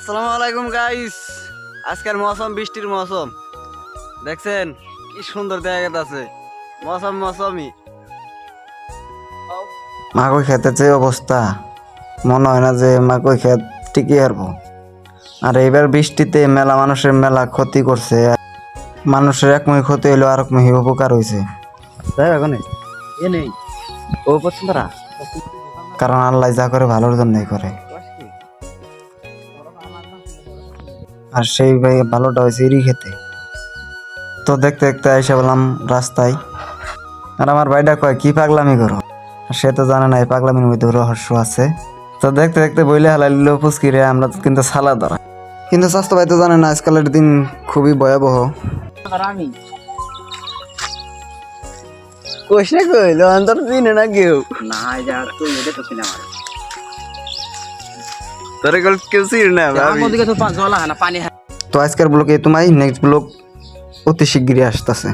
আসসালামু আলাইকুম গাইস। আজকের মৌসুম বৃষ্টির মৌসুম, দেখছেন কি সুন্দর দেখা যাচ্ছে। মৌসুমি মাকই ক্ষেতের যে অবস্থা, মনে হয় না যে মাকই ক্ষেত টিকে হারবো। আর এইবার বৃষ্টিতে মেলা মানুষের মেলা ক্ষতি করছে। মানুষের একমুখী ক্ষতি হইলো আর একমুখী উপকার হয়েছে, কারণ আল্লাহ যা করে ভালোর জন্যই করে। আর সেই ভালোটা হয়েছে এরই খেতে। তো দেখতে দেখতে এসে বললাম রাস্তায়, আর আমার ভাইটা কয় কি পাগলামি করো। আর সে তো জানে না এই পাগলামির মধ্যে রহস্য আছে। তো দেখতে দেখতে বইলে হালাইল পুচকিরে, আমরা তো কিন্তু সালা ধরা। কিন্তু স্বাস্থ্য ভাই তো জানে না আজকালের দিন খুবই ভয়াবহ। কোশে কইল অন্তর চিনে না কেউ, তোরে গল কেউ চিনে না ভাবি। তো আজকের ব্লগে তোমায় নেক্সট ব্লগ অতি শিগগিরই আসতেছে।